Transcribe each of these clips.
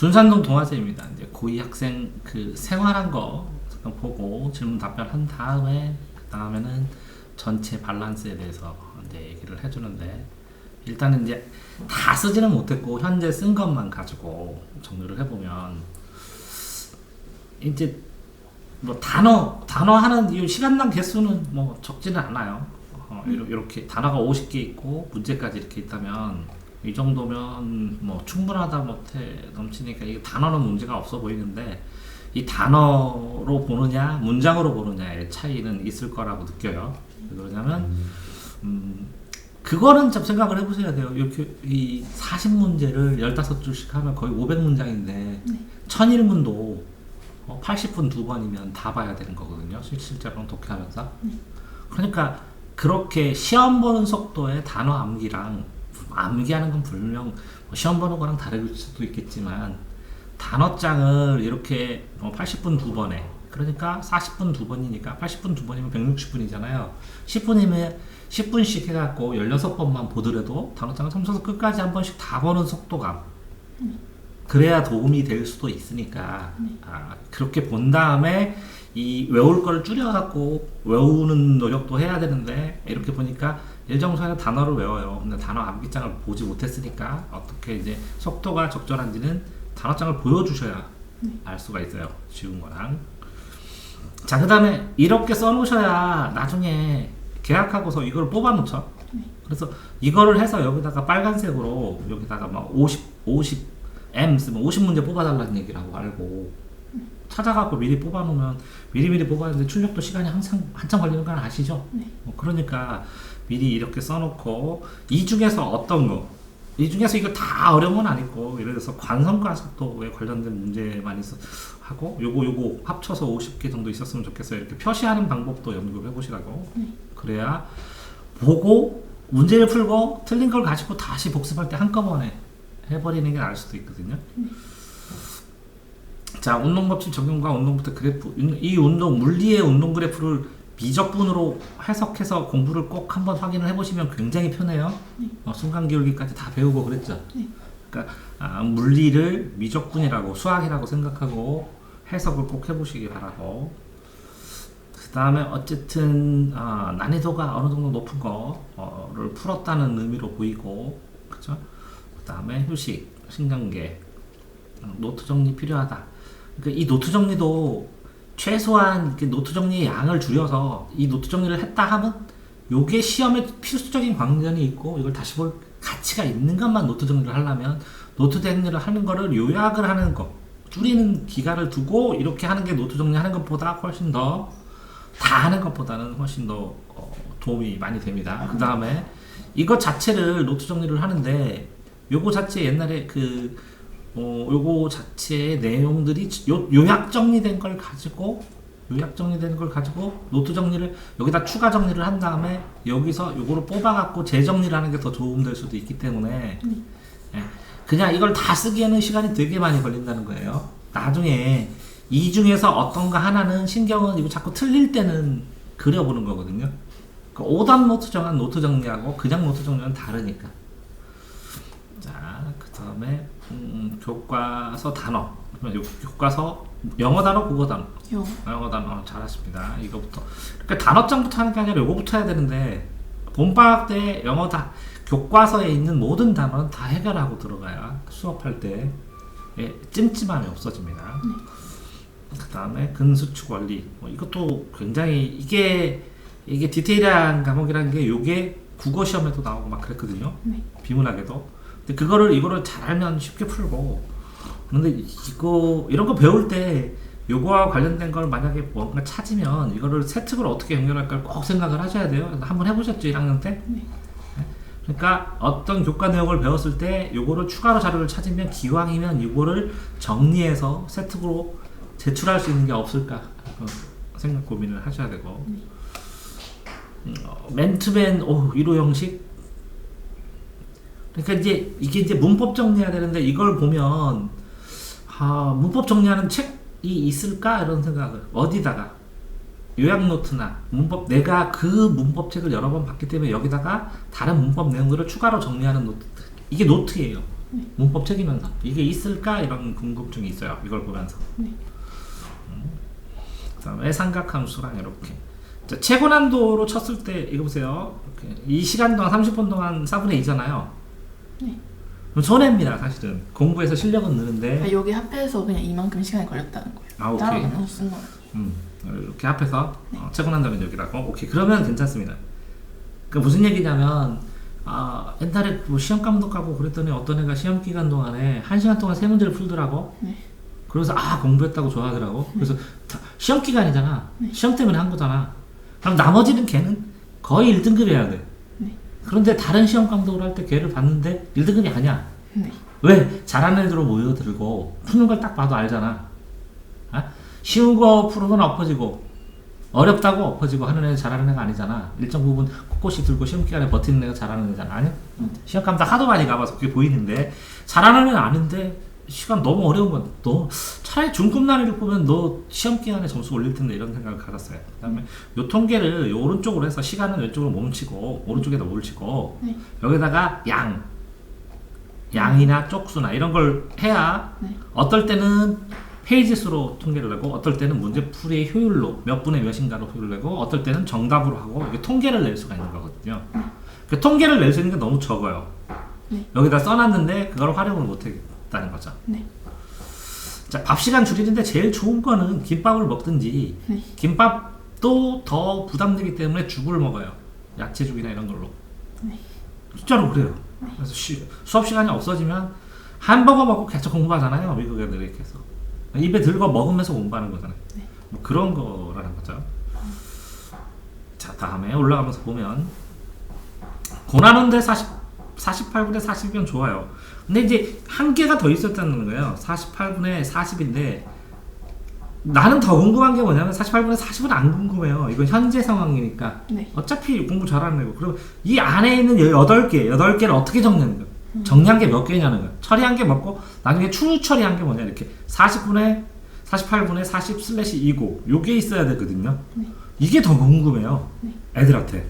둔산동 동화제입니다. 이제 고2 학생 그 생활한 거 잠깐 보고 질문 답변한 다음에 그 다음에는 전체 밸런스에 대해서 이제 얘기를 해주는데, 일단은 이제 다 쓰지는 못했고 현재 쓴 것만 가지고 정리를 해보면, 이제 뭐 단어 하는 이 시간당 개수는 뭐 적지는 않아요. 이렇게 단어가 50개 있고 문제까지 이렇게 있다면 이 정도면 뭐 충분하다 못해 넘치니까 이게 단어는 문제가 없어 보이는데, 이 단어로 보느냐 문장으로 보느냐의 차이는 있을 거라고 느껴요. 왜 그러냐면 그거는 좀 생각을 해보셔야 돼요. 이렇게 이 40문제를 15줄씩 하면 거의 500문장인데 네. 1001문도 80분 2번이면 다 봐야 되는 거거든요. 실제로는 독해하면서. 그러니까 그렇게 시험 보는 속도의 단어 암기랑, 암기하는 건 분명 시험 보는 거랑 다를 수도 있겠지만, 단어장을 이렇게 80분 2번에, 그러니까 40분 2번이니까 80분 2번이면 160분이잖아요. 10분이면 10분씩 해갖고 16번만 보더라도 단어장을 처음부터 끝까지 한 번씩 다 보는 속도감, 그래야 도움이 될 수도 있으니까, 그렇게 본 다음에 이 외울 걸 줄여갖고 외우는 노력도 해야 되는데, 이렇게 보니까 일정수의 단어를 외워요. 근데 단어 암기장을 보지 못했으니까 어떻게 이제 속도가 적절한지는 단어장을 보여주셔야 알 수가 있어요. 쉬운 거랑. 자, 그 다음에 이렇게 써놓으셔야 나중에 계약하고서 이걸 뽑아 놓죠. 그래서 이거를 해서 여기다가 빨간색으로 여기다가 막 50M 쓰면 50문제 뽑아달라는 얘기라고 알고 찾아갖고 미리 뽑아놓으면, 미리 뽑아야되는데 출력도 시간이 한참 걸리는 건 아시죠? 네. 그러니까 미리 이렇게 써놓고, 이 중에서 어떤 거, 이 중에서 이거 다 어려운 건 아니고, 예를 들어서 관성과 속도에 관련된 문제만 하고 요거 합쳐서 50개 정도 있었으면 좋겠어요. 이렇게 표시하는 방법도 연구해 보시라고. 그래야 보고 문제를 풀고 틀린 걸 가지고 다시 복습할 때 한꺼번에 해버리는 게 나을 수도 있거든요. 자, 운동법칙 적용과 운동부터 그래프, 이 운동 물리의 운동 그래프를 미적분으로 해석해서 공부를 꼭 한번 확인을 해보시면 굉장히 편해요. 순간기울기까지 다 배우고 그랬죠. 그러니까 물리를 미적분이라고, 수학이라고 생각하고 해석을 꼭 해보시기 바라고, 그 다음에 어쨌든 난이도가 어느 정도 높은 거를 풀었다는 의미로 보이고, 그죠? 그 다음에 휴식, 신경계, 노트 정리 필요하다. 그러니까 이 노트 정리도 최소한 이렇게 노트 정리의 양을 줄여서 이 노트 정리를 했다 하면 요게 시험에 필수적인 관련이 있고 이걸 다시 볼 가치가 있는 것만 노트 정리를 하려면, 노트 정리를 하는 거를 요약을 하는 거, 줄이는 기간을 두고 이렇게 하는 게 노트 정리하는 것보다 훨씬 더, 다 하는 것보다는 훨씬 더 도움이 많이 됩니다. 그 다음에 이것 자체를 노트 정리를 하는데, 요거 자체 옛날에 요거 자체의 내용들이 요약 정리된 걸 가지고 노트 정리를 여기다 추가 정리를 한 다음에 여기서 요거를 뽑아갖고 재정리를 하는 게 더 도움될 수도 있기 때문에, 그냥 이걸 다 쓰기에는 시간이 되게 많이 걸린다는 거예요. 나중에 이 중에서 어떤가 하나는, 신경은 이거 자꾸 틀릴 때는 그려보는 거거든요. 그 오답 노트 정한 노트 정리하고 그냥 노트 정리는 다르니까. 자, 그 다음에 교과서 단어, 교과서 영어 단어, 국어 단어. 영어 단어 잘하십니다. 이거부터. 그러니까 단어장부터 하는 게 아니라 요거부터 해야 되는데, 봄방학 때 영어 교과서에 있는 모든 단어는 다 해결하고 들어가야 수업할 때 찜찜함이 없어집니다. 그 다음에 근수축 원리, 이것도 굉장히 이게 디테일한 과목이라는 게 요게 국어 시험에도 나오고 막 그랬거든요. 비문학에도. 근데 이거를 잘 알면 쉽게 풀고, 그런데 이런 거 배울 때 요거와 관련된 걸 만약에 뭔가 찾으면 이거를 세특을 어떻게 연결할까 꼭 생각을 하셔야 돼요. 한번 해보셨죠, 1학년 때? 그러니까 어떤 교과 내용을 배웠을 때 요거를 추가로 자료를 찾으면, 기왕이면 이거를 정리해서 세특으로 제출할 수 있는 게 없을까 생각 고민을 하셔야 되고, 맨투맨 1호 형식, 그러니까 이게 이제 문법 정리해야 되는데, 이걸 보면 문법 정리하는 책이 있을까 이런 생각을, 어디다가 요약 노트나 문법, 내가 그 문법 책을 여러 번 봤기 때문에 여기다가 다른 문법 내용들을 추가로 정리하는 노트, 이게 노트예요. 네. 문법 책이면서 이게 있을까 이런 궁금증이 있어요. 이걸 보면서. 네. 그다음에 삼각함수랑 이렇게. 자, 최고 난도로 쳤을 때 이거 보세요. 이렇게 이 시간 동안 30분 동안 4분의 2잖아요. 네. 그럼 손해입니다. 사실은 공부해서 실력은 느는데. 아, 여기 합해서 그냥 이만큼 시간이 걸렸다는 거예요. 아, 오케이. 따로 나눠서 쓴 거. 이렇게 합해서 최고 난도는 여기라고. 오케이. 그러면 괜찮습니다. 그 무슨 얘기냐면 옛날에 뭐 시험 감독하고 그랬더니 어떤 애가 시험 기간 동안에 1시간 동안 세 문제를 풀더라고. 네. 그래서 공부했다고 좋아하더라고. 그래서 시험 기간이잖아. 시험 때문에 한 거잖아. 그럼 나머지는 걔는 거의 1등급 해야 돼. 네. 그런데 다른 시험 감독을 할 때 걔를 봤는데 1등급이 아니야. 네. 왜? 잘하는 애들로 모여들고 푸는 걸 딱 봐도 알잖아. 쉬운 거 풀으면 엎어지고 어렵다고 엎어지고 하는 애는 잘하는 애가 아니잖아. 일정 부분 꼿꼿이 들고 시험 기간에 버티는 애가 잘하는 애잖아. 아니야? 시험 감독 하도 많이 가봐서 그게 보이는데 잘하는 애는 아닌데 시간 너무 어려운 건 너 차라리 중급 난이도 보면 너 시험 기간에 점수 올릴 텐데 이런 생각을 가졌어요. 그다음에 요 통계를 요 오른쪽으로 해서 시간은 왼쪽으로 몸치고 오른쪽에다 몰치고 네. 여기다가 양이나 쪽수나 이런 걸 해야 네. 어떨 때는 페이지 수로 통계를 내고 어떨 때는 문제 풀이의 효율로 몇 분의 몇인가로 효율을 내고 어떨 때는 정답으로 하고 이게 통계를 낼 수가 있는 거거든요. 그 통계를 낼 수 있는 게 너무 적어요. 네. 여기다 써놨는데 그걸 활용을 못했다는 거죠. 네. 자, 밥 시간 줄이는데 제일 좋은 거는 김밥을 먹든지 네. 김밥도 더 부담되기 때문에 죽을 먹어요. 야채죽이나 이런 걸로. 네. 진짜로 그래요. 그래서 수업 시간이 없어지면 햄버거 먹고 계속 공부하잖아요. 미국 애들이 이렇게 해서 입에 들고 먹으면서 공부하는 거잖아요. 네. 뭐 그런 거라는 거죠. 자, 다음에 올라가면서 보면 고난원대 48분의 40이면 좋아요. 근데 이제 한 개가 더 있었다는 거예요. 48분의 40인데 나는 더 궁금한 게 뭐냐면 48분의 40은 안 궁금해요. 이건 현재 상황이니까. 네. 어차피 공부 잘하는 애고. 그럼 이 안에 있는 8개를 어떻게 정리하는 거야? 정리한 게 몇 개냐는 거야. 처리한 게 뭐고 나중에 추후 처리한 게 뭐냐 이렇게 48분의 40/2고 요게 있어야 되거든요. 네. 이게 더 궁금해요. 네. 애들한테.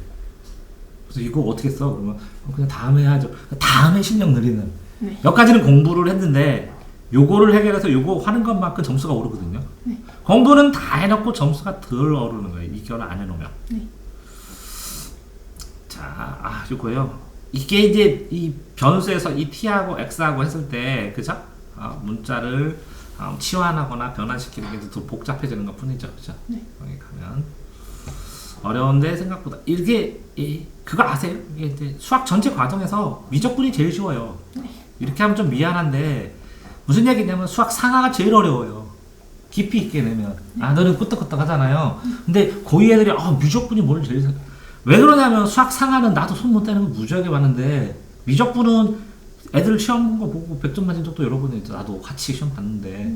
그래서 이거 어떻게 써? 그러면 그냥 다음에 해야죠. 다음에 실력 늘리는. 네. 여기까지는 공부를 했는데 요거를 해결해서 요거 하는 것만큼 점수가 오르거든요. 네. 공부는 다 해놓고 점수가 덜 오르는 거예요. 이걸 안 해놓으면. 네. 자, 요거요. 이게 이제 이 변수에서 이 t하고 x하고 했을 때, 그죠? 문자를 치환하거나 변환시키는 게 더 복잡해지는 것 뿐이죠. 그죠? 네. 여기 가면. 어려운데 생각보다. 이게, 그거 아세요? 이게 이제 수학 전체 과정에서 미적분이 제일 쉬워요. 네. 이렇게 하면 좀 미안한데, 무슨 얘기냐면 수학 상하가 제일 어려워요. 깊이 있게 내면. 너는 끄떡끄떡 하잖아요. 근데 고2 애들이, 미적분이 뭘 제일 왜 그러냐면 수학 상하는 나도 손 못 대는 거 무지하게 많은데 미적분은 애들 시험 본 거 보고 100점 맞은 적도 여러 번 있죠. 나도 같이 시험 봤는데.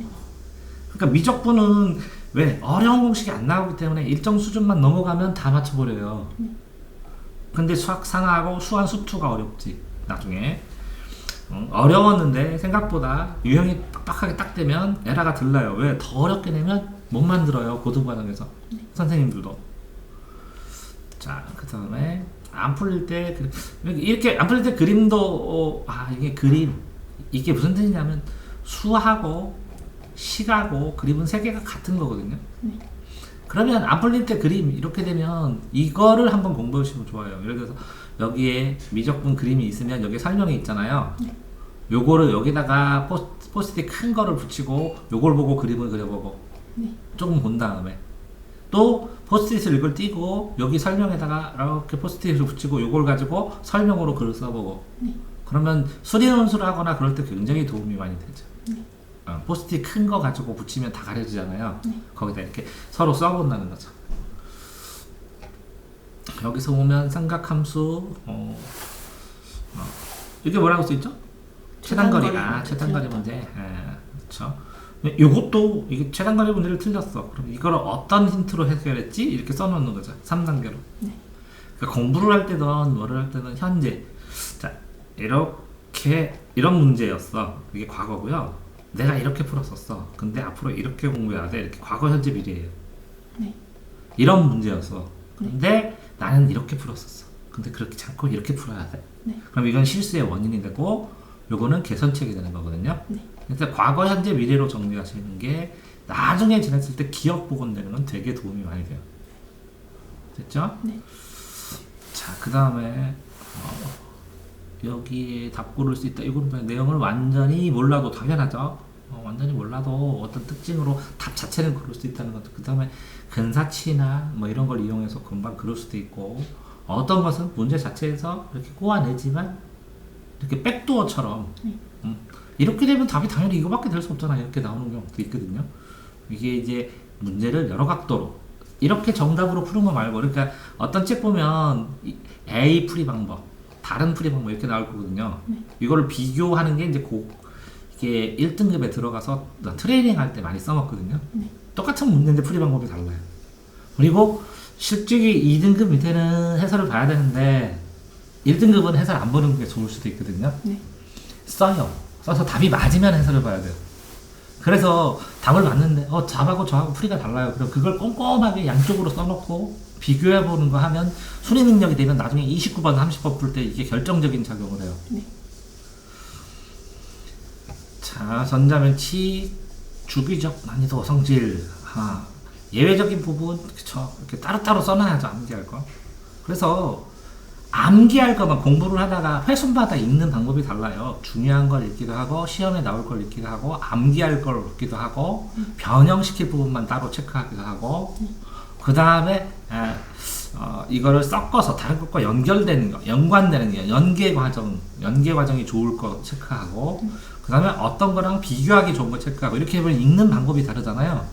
그러니까 미적분은 왜 어려운 공식이 안 나오기 때문에 일정 수준만 넘어가면 다 맞춰버려요. 근데 수학 상하고 수한 수투가 어렵지. 나중에 어려웠는데 생각보다 유형이 빡빡하게 딱 되면 에러가 들러요. 왜? 더 어렵게 내면 못 만들어요. 고등 과정에서 선생님들도. 자, 그 다음에 안 풀릴 때 이렇게 안 풀릴 때 그림도 이게 그림 이게 무슨 뜻이냐면 수하고 식하고 그림은 세 개가 같은 거거든요. 그러면 안 풀릴 때 그림 이렇게 되면 이거를 한번 공부해 보시면 좋아요. 예를 들어서 여기에 미적분 그림이 있으면 여기 설명이 있잖아요. 요거를 여기다가 포스트잇 큰 거를 붙이고 요걸 보고 그림을 그려보고 조금 본 다음에 또 포스트잇을 이걸 띄고 여기 설명에다가 이렇게 포스트잇을 붙이고 요걸 가지고 설명으로 글을 써보고 그러면 수리논술을 하거나 그럴 때 굉장히 도움이 많이 되죠. 포스트잇 큰 거 가지고 붙이면 다 가려지잖아요. 거기다 이렇게 서로 써본다는 거죠. 여기서 보면 삼각함수 이게 뭐라고 쓰있죠? 최단거리. 최단거리 문제. 그렇죠. 요것도 이게 최단거리 문제를 틀렸어. 그럼 이걸 어떤 힌트로 해결했지? 이렇게 써놓는 거죠. 3단계로. 그러니까 공부를 할 때든 뭐를 할 때든 현재. 자, 이렇게 이런 문제였어. 이게 과거고요. 내가 이렇게 풀었었어. 근데 앞으로 이렇게 공부해야 돼. 이렇게 과거, 현재, 미래예요. 이런 문제였어. 근데 나는 이렇게 풀었었어. 근데 그렇게 않고 이렇게 풀어야 돼. 그럼 이건 실수의 원인이 되고 요거는 개선책이 되는 거거든요. 네. 그래서 과거, 현재, 미래로 정리하시는 게 나중에 지났을 때 기억 복원되는 건 되게 도움이 많이 돼요. 됐죠? 네. 자, 그 다음에 여기에 답 고를 수 있다. 이거는 내용을 완전히 몰라도 당연하죠. 완전히 몰라도 어떤 특징으로 답 자체는 고를 수 있다는 것도. 그 다음에 근사치나 뭐 이런 걸 이용해서 금방 그럴 수도 있고, 어떤 것은 문제 자체에서 이렇게 꼬아내지만 이렇게 백도어처럼 이렇게 되면 답이 당연히 이거밖에 될 수 없잖아, 이렇게 나오는 경우도 있거든요. 이게 이제 문제를 여러 각도로 이렇게 정답으로 푸는 거 말고, 그러니까 어떤 책 보면 A 풀이 방법, 다른 풀이 방법 이렇게 나올 거거든요. 이거를 비교하는 게 이제 이게 1등급에 들어가서 트레이닝 할 때 많이 써먹거든요. 똑같은 문제인데 풀이 방법이 달라요. 그리고 실직이 2등급 밑에는 해설을 봐야 되는데 1등급은 해설 안 보는 게 좋을 수도 있거든요. 써요. 써서 답이 맞으면 해설을 봐야 돼요. 그래서 답을 봤는데 답하고 저하고 풀이가 달라요. 그럼 그걸 꼼꼼하게 양쪽으로 써놓고 비교해보는 거 하면 수리 능력이 되면 나중에 29번, 30번 풀 때 이게 결정적인 작용을 해요. 자, 전자멸치 주기적 난이도 성질. 예외적인 부분, 그쵸. 이렇게 따로따로 써놔야죠, 암기할 거. 그래서 암기할 거만 공부를 하다가 회순마다 읽는 방법이 달라요. 중요한 걸 읽기도 하고, 시험에 나올 걸 읽기도 하고, 암기할 걸 읽기도 하고, 변형시킬 부분만 따로 체크하기도 하고, 그 다음에 이거를 섞어서 다른 것과 연결되는 거, 연관되는 거, 연계 과정이 좋을 거 체크하고, 그 다음에 어떤 거랑 비교하기 좋은 거 체크하고, 이렇게 해보면 읽는 방법이 다르잖아요.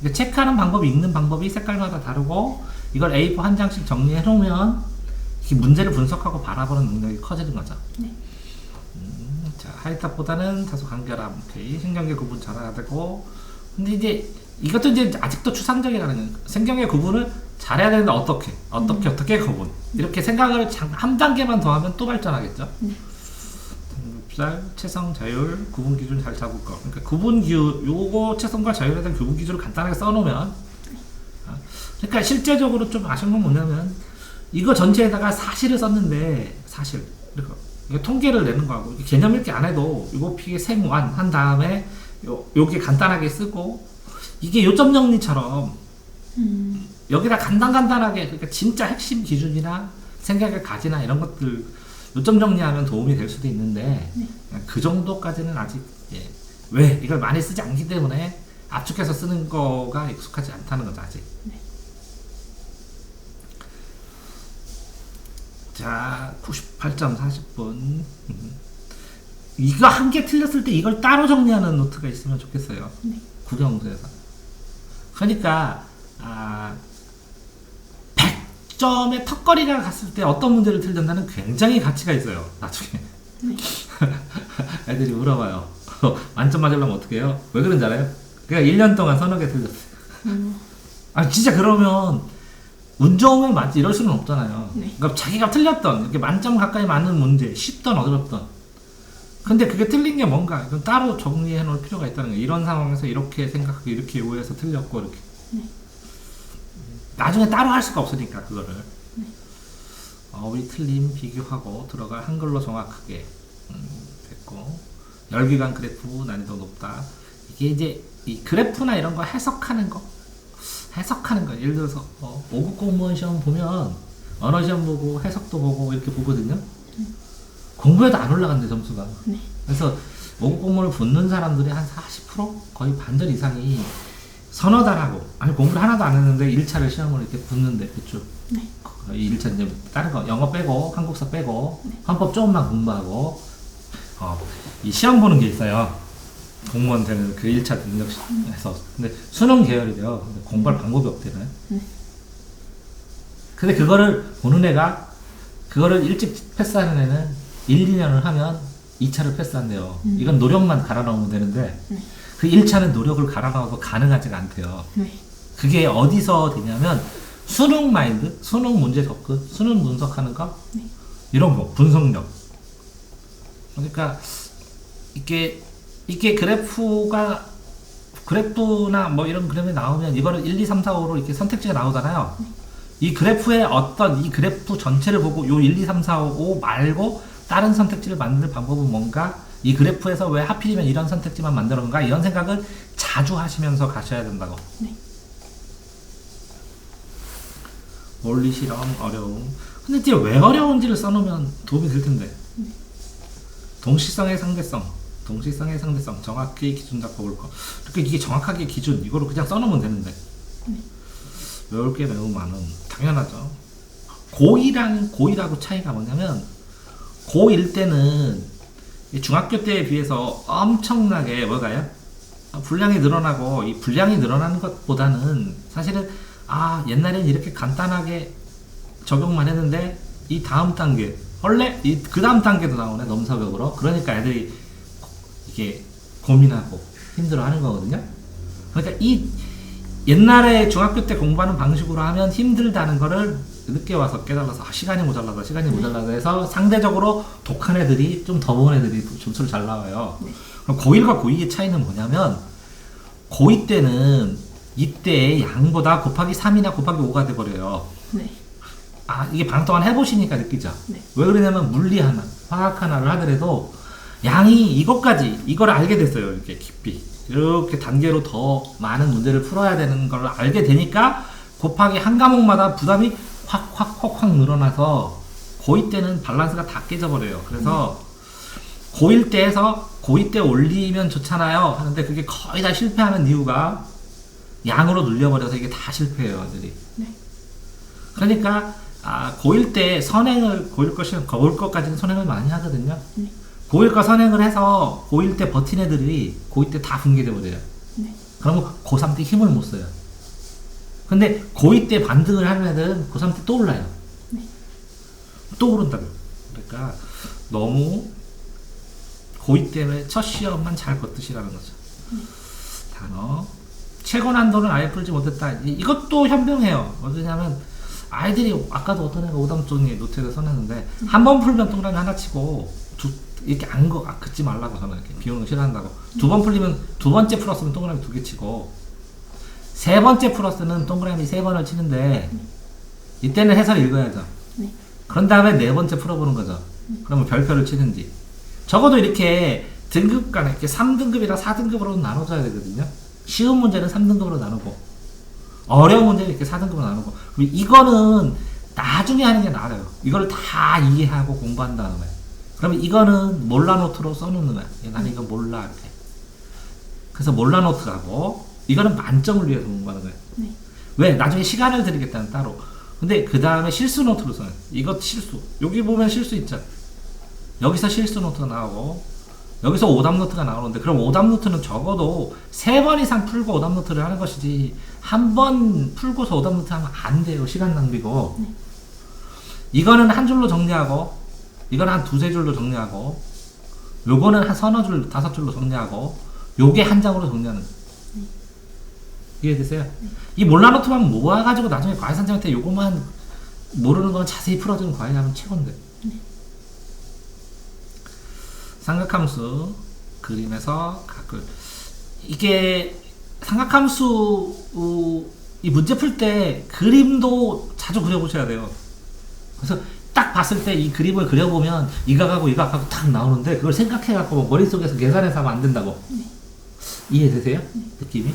그러니까 체크하는 방법이, 읽는 방법이 색깔마다 다르고, 이걸 A4 한 장씩 정리해 놓으면 문제를 분석하고 바라보는 능력이 커지는 거죠. 자, 하이탑보다는 다소 간결함. 오케이. 생경계 구분 잘해야 되고, 근데 이제 이것도 이제 아직도 추상적이라는 거예요. 생경계 구분을 잘해야 되는데 어떻게 구분. 이렇게 생각을 한 단계만 더 하면 또 발전하겠죠. 등급살, 체성, 자율, 구분 기준 잘 잡을 거. 그러니까 요거 체성과 자율에 대한 구분 기준을 간단하게 써놓으면, 그러니까 실제적으로 좀 아쉬운 건 뭐냐면, 이거 전체에다가 사실을 썼는데, 이거 통계를 내는 거하고, 개념 읽기 안 해도, 이거 피해 생완 한 다음에, 요게 간단하게 쓰고, 이게 요점 정리처럼, 여기다 간단하게, 그러니까 진짜 핵심 기준이나 생각의 가지나 이런 것들, 요점 정리하면 도움이 될 수도 있는데, 그 정도까지는 아직, 왜? 이걸 많이 쓰지 않기 때문에, 압축해서 쓰는 거가 익숙하지 않다는 거죠, 아직. 자, 98점 40분. 이거 한 개 틀렸을 때 이걸 따로 정리하는 노트가 있으면 좋겠어요. 국영수에서. 그러니까 100점의 턱걸이가 갔을 때 어떤 문제를 틀린다는 굉장히 가치가 있어요. 나중에. 애들이 물어봐요. 만점 맞으려면 어떻게 해요? 왜 그런지 알아요? 그러니까 1년 동안 서너 개 틀렸어요. 진짜 그러면 운 좋으면 맞지 이럴 수는 없잖아요. 그러니까 자기가 틀렸던 이렇게 만점 가까이 맞는 문제, 쉽던 어렵던, 근데 그게 틀린 게 뭔가 이건 따로 정리해 놓을 필요가 있다는 거예요. 이런 상황에서 이렇게 생각하고 이렇게 오해해서 틀렸고 이렇게 나중에 따로 할 수가 없으니까 그거를 어휘 틀림 비교하고 들어갈 한글로 정확하게 됐고, 열기관 그래프 난이도 높다. 이게 이제 이 그래프나 이런 거 해석하는 거. 예를 들어서 5급 공무원 시험 보면 언어 시험 보고 해석도 보고 이렇게 보거든요. 공부해도 안 올라간대, 점수가. 그래서 5급 공무원을 붙는 사람들이 한 40%? 거의 반절 이상이 서너 달 하고, 아니 공부를 하나도 안 했는데 1차를 시험을 이렇게 붙는데, 그쪽. 이 1차 이제 다른 거 영어 빼고 한국사 빼고 헌법 조금만 공부하고 이 시험 보는 게 있어요. 공무원 되는 그 1차 능력에서. 근데 수능 계열이래요. 근데 공부할 방법이 없대요. 근데 그거를 보는 애가, 그거를 일찍 패스하는 애는 1, 2년을 하면 2차를 패스한대요. 이건 노력만 갈아 넣으면 되는데, 그 1차는 노력을 갈아 넣어도 가능하지가 않대요. 그게 어디서 되냐면, 수능 마인드, 수능 문제 접근, 수능 분석하는 거, 이런 거, 분석력. 그러니까, 이게 그래프나 뭐 이런 그림이 나오면 이거를 1, 2, 3, 4, 5로 이렇게 선택지가 나오잖아요. 이 그래프의 이 그래프 전체를 보고 요 1, 2, 3, 4, 5 말고 다른 선택지를 만드는 방법은 뭔가? 이 그래프에서 왜 하필이면 이런 선택지만 만들었는가? 이런 생각을 자주 하시면서 가셔야 된다고. 네. 원리 실험 어려움. 근데 이제 왜 어려운지를 써놓으면 도움이 될 텐데. 동시성의 상대성, 동시성의 상대성, 정확히 기준 잡고 볼 거. 이렇게 이게 정확하게 기준, 이거로 그냥 써놓으면 되는데. 외울 게 매우 많은, 당연하죠. 고2하고 차이가 뭐냐면, 고1 때는 중학교 때에 비해서 엄청나게 뭐가요? 분량이 늘어나고, 이 분량이 늘어나는 것보다는 사실은 옛날엔 이렇게 간단하게 적용만 했는데 이 다음 단계 원래 그 다음 단계도 나오네 넘사벽으로. 그러니까 애들이 이게 고민하고 힘들어하는 거거든요. 그러니까 이 옛날에 중학교 때 공부하는 방식으로 하면 힘들다는 거를 늦게 와서 깨달아서 시간이 모자라다 해서 상대적으로 독한 애들이 좀 더 본 애들이 점수를 잘 나와요. 그럼 고1과 고2의 차이는 뭐냐면 고2 때는 이때의 양보다 곱하기 3이나 곱하기 5가 돼버려요. 네. 이게 방 동안 해보시니까 느끼죠? 네. 왜 그러냐면 물리 하나, 화학 하나를 하더라도 양이 이걸 알게 됐어요. 이렇게 깊이. 이렇게 단계로 더 많은 문제를 풀어야 되는 걸 알게 되니까 곱하기 한 과목마다 부담이 확 늘어나서 고2 때는 밸런스가 다 깨져버려요. 그래서 고1 때에서 고2 때 올리면 좋잖아요. 하는데 그게 거의 다 실패하는 이유가 양으로 눌려버려서 이게 다 실패해요, 애들이. 네. 그러니까 고1 때 선행을 고1 것까지는 선행을 많이 하거든요. 네. 고1 거 선행을 해서 고1 때 버틴 애들이 고2 때 다 붕괴돼 버려요. 네. 그러면 고3 때 힘을 못 써요. 근데 고2 때 반등을 하는 애들은 고3 때 또 올라요. 네. 또 오른다고. 그러니까 너무 고2 때문에 첫 시험만 잘 걷듯이라는 거죠. 단어. 최고 난도는 아예 풀지 못했다. 이것도 현명해요. 왜냐면 아이들이 아까도 어떤 애가 오답존이 노트에다 써놨는데 한 번 풀면 동그라미 하나 치고 이렇게 긋지 말라고 저는 이렇게 비우는 거 싫어한다고. 두 번 풀리면 두 번째 풀었으면 동그라미 2개 치고 세 번째 풀었으면 동그라미 3번을 치는데 이때는 해설 읽어야죠. 네. 그런 다음에 네 번째 풀어보는 거죠. 그러면 별표를 치든지. 적어도 이렇게 등급 간에 이렇게 3등급이랑 4등급으로 나눠줘야 되거든요. 쉬운 문제는 3등급으로 나누고 어려운 문제는 이렇게 4등급으로 나누고. 그리고 이거는 나중에 하는 게 나아요. 이걸 다 이해하고 공부한 다음에. 그러면 이거는 몰라 노트로 써놓는 거야. 나는 이거 몰라 이렇게. 그래서 몰라 노트하고 이거는 만점을 위해서 공부하는 거예요. 네. 왜? 나중에 시간을 드리겠다는 따로. 근데 그 다음에 실수 노트로 써요. 이것 실수. 여기 보면 실수 있죠. 여기서 실수 노트가 나오고 여기서 오답 노트가 나오는데, 그럼 오답 노트는 적어도 3번 이상 풀고 오답 노트를 하는 것이지 한 번 풀고서 오답 노트 하면 안 돼요. 시간 낭비고. 네. 이거는 한 줄로 정리하고 이거는 한 2-3줄로 정리하고 요거는 한 4-5줄, 5줄로 정리하고 요게 한 장으로 정리하는 거예요. 이해되세요? 이 몰라노트만 모아가지고 나중에 과외선생님한테 요거만 모르는 건 자세히 풀어주는 과외하면 최고인데. 삼각함수 그림에서 각을. 이게 삼각함수 이 문제 풀 때 그림도 자주 그려보셔야 돼요. 그래서 딱 봤을 때 이 그림을 그려보면 이각하고 이각하고 딱 나오는데 그걸 생각해갖고 머릿속에서 계산해서 하면 안 된다고. 이해되세요? 느낌이?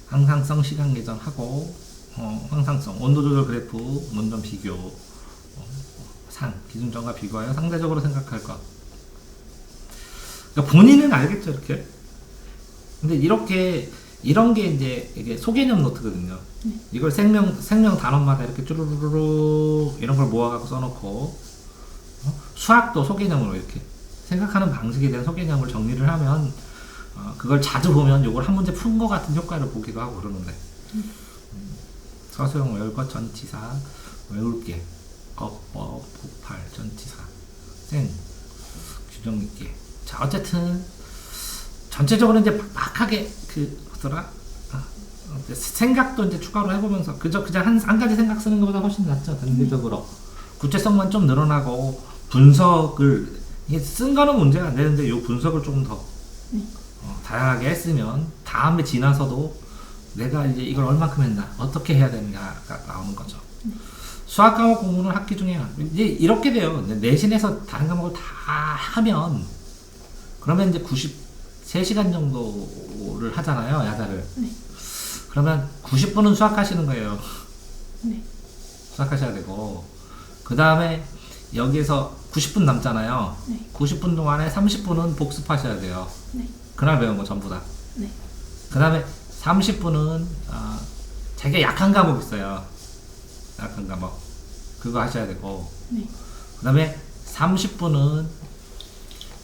항상성 시간 계정하고 항상성 온도 조절 그래프 원점 비교 상 기준점과 비교하여 상대적으로 생각할 것. 그러니까 본인은 알겠죠 이렇게. 근데 이런 게 이제 이게 소개념 노트거든요. 이걸 생명 단원마다 이렇게 쭈루루루 이런 걸 모아갖고 써놓고 수학도 소개념으로 이렇게 생각하는 방식에 대한 소개념을 정리를 하면 그걸 자주 보면 요걸 한 문제 푼 것 같은 효과를 보기도 하고 그러는데. 서술형 외울 것 전치사 외울게 폭발 전치사 생 규정 있게. 자 어쨌든 전체적으로 이제 막하게 생각도 이제 추가로 해보면서 그냥 한 가지 생각 쓰는 것보다 훨씬 낫죠. 단계적으로 구체성만 좀 늘어나고 분석을 이게 쓴 거는 문제가 안 되는데 요 분석을 조금 더 다양하게 했으면 다음에 지나서도 내가 이제 이걸 얼마큼 했나 어떻게 해야 되느냐가 나오는 거죠. 수학 과목 공부는 학기 중에 이제 이렇게 돼요. 내신에서 다른 과목을 다 하면 그러면 이제 93시간 정도를 하잖아요, 야자를. 네. 그러면 90분은 수학하시는 거예요. 네. 수학하셔야 되고 그 다음에 여기에서 90분 남잖아요. 네. 90분 동안에 30분은 복습하셔야 돼요. 네. 그날 배운 거 전부 다. 네. 그 다음에 30분은 자기가 약한 과목 있어요. 약한 과목 그거 하셔야 되고 네. 그 다음에 30분은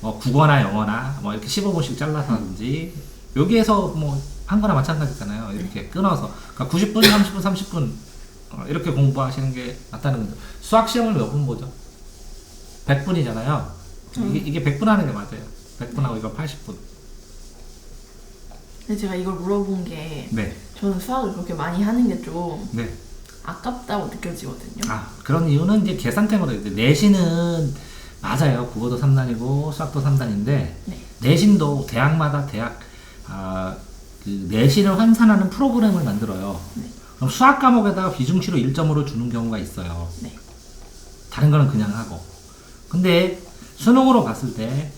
뭐 국어나 영어나 뭐 이렇게 15분씩 잘라서 하든지 여기에서 뭐 한 거나 마찬가지잖아요. 이렇게 끊어서 그러니까 90분, 30분, 30분 이렇게 공부하시는 게 낫다는 거죠. 수학 시험을 몇 분 보죠? 100분이잖아요. 이게 100분 하는 게 맞아요. 100분하고 이거 80분. 근데 제가 이걸 물어본 게 네. 저는 수학을 그렇게 많이 하는 게 좀 네. 아깝다고 느껴지거든요. 그런 이유는 이제 계산템으로 이제 내신은 맞아요. 국어도 3단이고 수학도 3단인데 네. 내신도 대학마다 그 내신을 환산하는 프로그램을 만들어요. 네. 그럼 수학 과목에다가 비중치로 1점으로 주는 경우가 있어요. 네. 다른 거는 그냥 하고. 근데 수능으로 봤을 때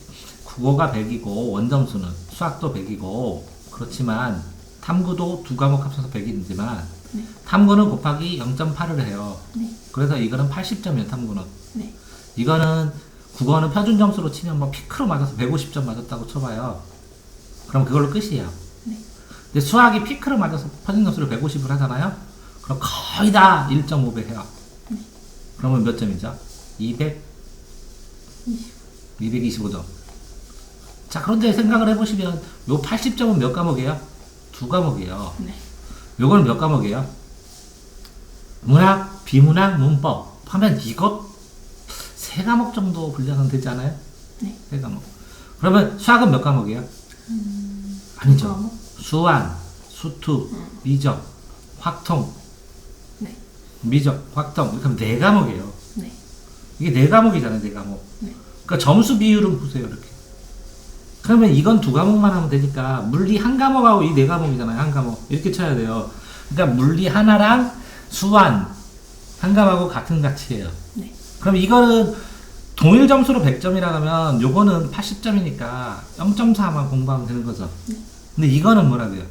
국어가 100이고 원점수는 수학도 100이고 그렇지만 탐구도 두 과목 합쳐서 100이지만 네. 탐구는 곱하기 0.8을 해요. 네. 그래서 이거는 80점이에요. 탐구는. 네. 이거는 국어는 표준 점수로 치면 뭐 피크로 맞아서 150점 맞았다고 쳐봐요. 그럼 그걸로 끝이에요. 네. 근데 수학이 피크로 맞아서 표준 점수를 150을 하잖아요. 그럼 거의 다 1.5배 해요. 네. 그러면 몇 점이죠? 225점. 자, 그런데 생각을 해보시면 요 80점은 몇 과목이에요? 두 과목이에요. 네. 요거는 몇 과목이에요? 문학, 비문학, 문법 하면 이것 세 과목 정도 분량은 되지 않아요? 네. 세 과목. 그러면 수학은 몇 과목이에요? 아니죠. 두 과목? 수완, 수투, 미적, 확통, 네. 미적, 확통 이렇게 하면 네 과목이에요. 네. 이게 네 과목이잖아요, 네 과목. 네. 그러니까 점수 비율은 보세요, 이렇게. 그러면 이건 두 과목만 하면 되니까 물리 한 과목하고 이 네 과목이잖아요, 한 과목. 이렇게 쳐야 돼요. 그러니까 물리 하나랑 수완 한 과목하고 같은 가치예요. 네. 그럼 이거는 동일 점수로 100점이라 하면 요거는 80점이니까 0.4만 공부하면 되는 거죠. 네. 근데 이거는 뭐라고요?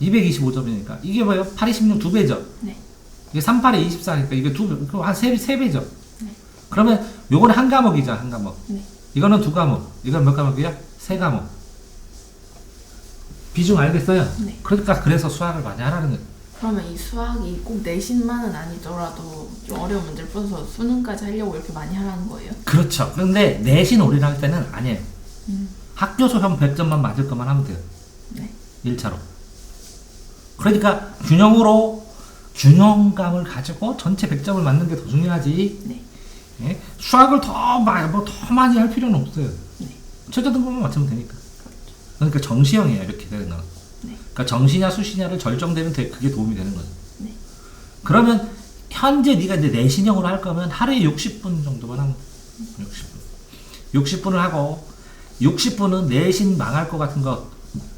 225점이니까 이게 뭐예요? 8, 26 두 배죠. 네. 이게 3, 8에 24니까 이게 한 세 배죠. 네. 그러면 요거는 한 과목이죠, 한 과목. 네. 이거는 두 과목. 이건 몇 과목이야? 세 과목. 비중 알겠어요? 네. 그러니까 그래서 수학을 많이 하라는 거예요. 그러면 이 수학이 꼭 내신만은 아니더라도 좀 어려운 문제를 풀어서 수능까지 하려고 이렇게 많이 하라는 거예요? 그렇죠. 근데 내신 올인할 할 때는 아니에요. 학교 수험 100점만 맞을 것만 하면 돼요. 네. 1차로. 그러니까 균형감을 가지고 전체 100점을 맞는 게 더 중요하지. 네. 예? 수학을 더 많이 할 필요는 없어요. 네. 최저 등급만 맞추면 되니까. 그러니까 정시형이에요, 이렇게 되는 건. 네. 그러니까 정시냐 수시냐를 결정되면 그게 도움이 되는 거죠. 네. 그러면 현재 네가 이제 내신형으로 할 거면 하루에 60분 정도만 하면 돼. 60분. 60분을 하고 60분은 내신 망할 것 같은 거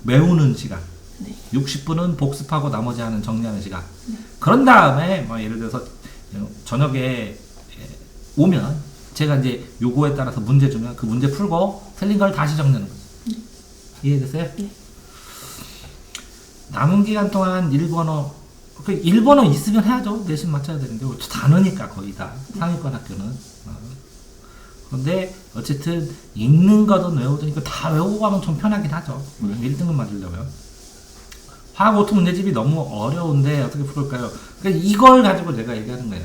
외우는 시간. 네. 60분은 복습하고 나머지 하는 정리하는 시간. 네. 그런 다음에 뭐 예를 들어서 저녁에 오면 제가 이제 요거에 따라서 문제 주면 그 문제 풀고 틀린 걸 다시 정리하는 거죠. 이해됐어요? 네. 남은 기간 동안 일본어 일본어 있으면 해야죠. 내신 맞춰야 되는데 단어니까 거의 다 상위권 학교는. 그런데 어쨌든 읽는 거든 외우든 이거 다 외우고 가면 좀 편하긴 하죠. 1등급 맞으려면. 화학 오토 문제집이 너무 어려운데 어떻게 풀을까요? 그러니까 이걸 가지고 내가 얘기하는 거예요.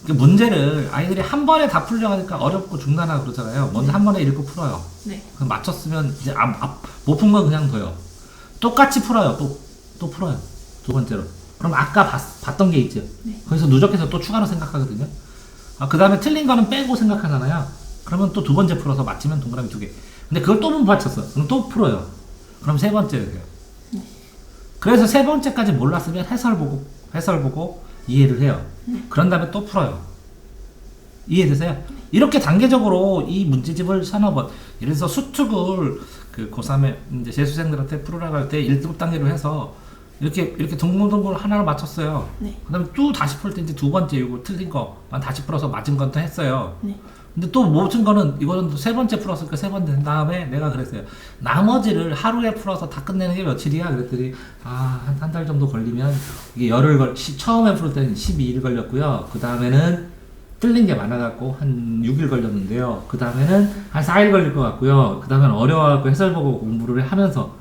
그러니까 문제를 아이들이 한 번에 다 풀려고 하니까 어렵고 중단하고 그러잖아요. 먼저 한 번에 읽고 풀어요. 네. 그럼 맞췄으면 이제 못 푼 건 그냥 둬요. 똑같이 풀어요. 또 풀어요. 두 번째로. 그럼 아까 봤던 게 있죠. 네. 거기서 누적해서 또 추가로 생각하거든요. 그 다음에 틀린 거는 빼고 생각하잖아요. 그러면 또 두 번째 풀어서 맞히면 동그라미 2개. 근데 그걸 또 못 맞췄어. 그럼 또 풀어요. 그럼 세 번째로 해요. 네. 그래서 세 번째까지 몰랐으면 해설 보고 이해를 해요. 그런 다음에 또 풀어요. 이해되세요? 이렇게 단계적으로 이 문제집을 서너 번, 예를 들어서 수특을 그 고3에 이제 재수생들한테 풀으라고 할 때 1급 단계로 해서 이렇게 동글동글 하나를 맞췄어요. 네. 그다음에 또 다시 풀 때 이제 두 번째 이거 틀린 거만 다시 풀어서 맞은 건 또 했어요. 네. 근데 또 못친 거는 이거는 또 세 번째 풀었으니까 세 번째 된 다음에 내가 그랬어요. 나머지를 하루에 풀어서 다 끝내는 게 며칠이야? 그랬더니 한 달 정도 걸리면 이게 처음에 풀 때는 12일 걸렸고요. 그 다음에는 틀린 게 많아갖고 한 6일 걸렸는데요. 그 다음에는 한 4일 걸릴 것 같고요. 그 다음에는 어려워갖고 해설 보고 공부를 하면서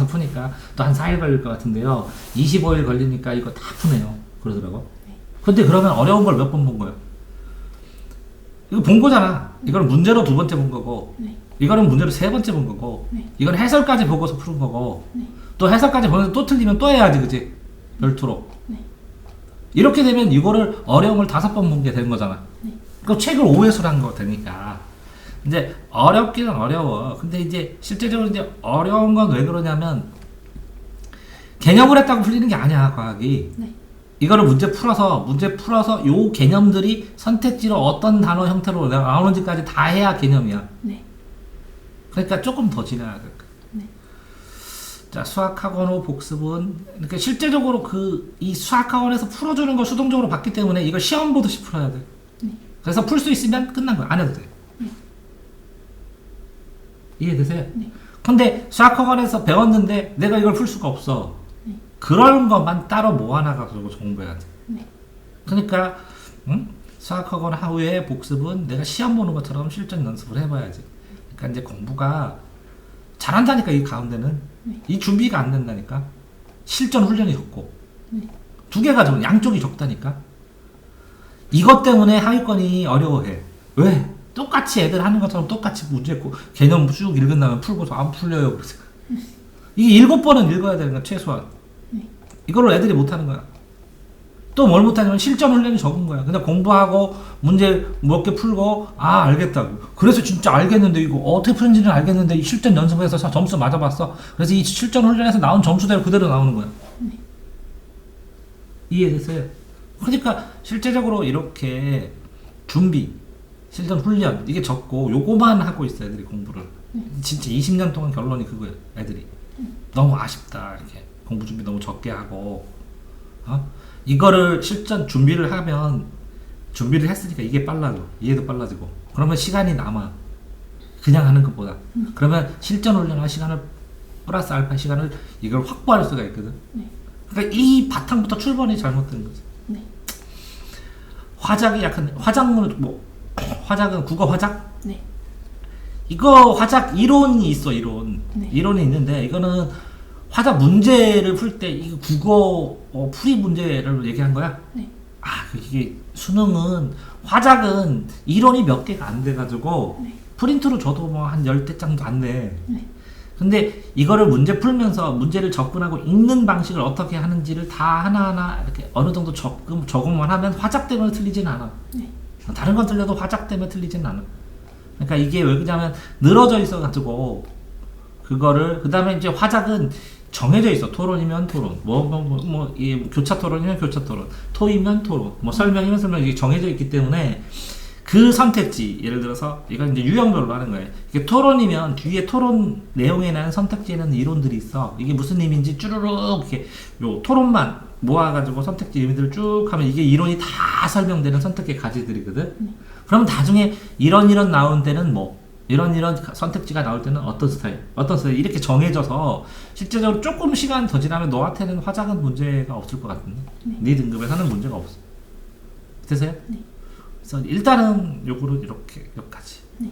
푸니까 또 한 4일 걸릴 것 같은데요. 25일 걸리니까 이거 다 푸네요. 그러더라고. 근데 그러면 어려운 걸 몇 번 본 거예요? 이거 본 거잖아. 이거는 문제로 두 번째 본 거고, 네. 이거는 문제로 세 번째 본 거고, 네. 이건 해설까지 보고서 푸는 거고, 네. 또 해설까지 보면서 또 틀리면 또 해야지, 그지? 별도로. 네. 이렇게 되면 이거를 어려움을 5번 본 게 되는 거잖아. 네. 그 책을 5회수를 한 거 되니까. 이제 어렵기는 어려워. 근데 이제 실제적으로 이제 어려운 건 왜 그러냐면, 개념을 했다고 풀리는 게 아니야, 과학이. 네. 이거를 문제 풀어서 요 개념들이 선택지로 어떤 단어 형태로 나오는지까지 다 해야 개념이야. 네. 그러니까 조금 더 지나야 돼. 네. 자, 수학학원 복습은 그러니까 실제적으로 이 수학학원에서 풀어주는 걸 수동적으로 봤기 때문에 이걸 시험 보듯이 풀어야 돼. 네. 그래서 풀 수 있으면 끝난 거야. 안 해도 돼. 네. 이해되세요? 네. 근데 수학학원에서 배웠는데 내가 이걸 풀 수가 없어. 네. 그런 것만 따로 모아놔가지고 공부해야 돼. 네. 그러니까 수학학원 하루에 복습은 내가 시험 보는 것처럼 실전 연습을 해봐야지. 그러니까 이제 공부가 잘한다니까 이 가운데는 네. 이 준비가 안 된다니까. 실전 훈련이 적고 네. 두 개가 좀 양쪽이 적다니까. 이것 때문에 하위권이 어려워해. 왜? 똑같이 애들 하는 것처럼 똑같이 문제 있고 개념 쭉 읽은 다음에 풀고서 안 풀려요. 그래서 이게 7번은 읽어야 되는 거야 최소한. 네. 이걸로 애들이 못하는 거야. 또 뭘 못하냐면 실전 훈련이 적은 거야. 그냥 공부하고 문제 몇 개 풀고 알겠다고. 그래서 진짜 알겠는데 이거 어떻게 푸는지는 알겠는데 이 실전 연습해서 점수 맞아봤어. 그래서 이 실전 훈련에서 나온 점수대로 그대로 나오는 거야. 네. 이해됐어요? 그러니까 실제적으로 이렇게 준비, 실전 훈련 이게 적고 요거만 하고 있어 애들이 공부를. 진짜 20년 동안 결론이 그거예요. 애들이 너무 아쉽다 이렇게 공부 준비 너무 적게 하고 이거를 실전 준비를 하면 준비를 했으니까 이게 빨라져. 이해도 빨라지고 그러면 시간이 남아. 그냥 하는 것보다. 그러면 실전 훈련할 시간을 플러스 알파 시간을 이걸 확보할 수가 있거든. 네. 그러니까 이 바탕부터 출발이 잘못된 거지. 네. 화작이 약간 화작문 화작은 국어 화작? 네. 이거 화작 이론이 있어. 네. 이론이 있는데 이거는 화작 문제를 풀 때 이거 국어 풀이 문제를 얘기한 거야? 네. 이게 수능은 화작은 이론이 몇 개가 안 돼가지고 네. 프린트로 줘도 뭐 한 10대 정도 안 돼. 네. 근데 이거를 문제 풀면서 문제를 접근하고 읽는 방식을 어떻게 하는지를 다 하나하나 이렇게 어느 정도 적응만 하면 화작 때문에 틀리진 않아. 네. 다른 건 틀려도 화작 때문에 틀리진 않아. 그러니까 이게 왜 그러냐면 늘어져 있어가지고 그거를 그 다음에 이제 화작은 정해져 있어. 토론이면 토론, 교차 토론이면 교차 토론, 토이면 토론, 설명이면 설명 이게 정해져 있기 때문에 그 선택지 예를 들어서 이건 이제 유형별로 하는 거예요. 이게 토론이면 뒤에 토론 내용에 대한 선택지에는 이론들이 있어. 이게 무슨 의미인지 쭈루룩 이렇게 요 토론만 모아가지고 선택지 의미들을 쭉 하면 이게 이론이 다 설명되는 선택의 가지들이거든. 그러면 나중에 이런 나온 데는 이런 선택지가 나올 때는 어떤 스타일 이렇게 정해져서 실제적으로 조금 시간 더 지나면 너한테는 화작은 문제가 없을 것 같은데 네 등급에서는 문제가 없어. 되세요? 네. 그래서 일단은 요거로 이렇게 여기까지. 네.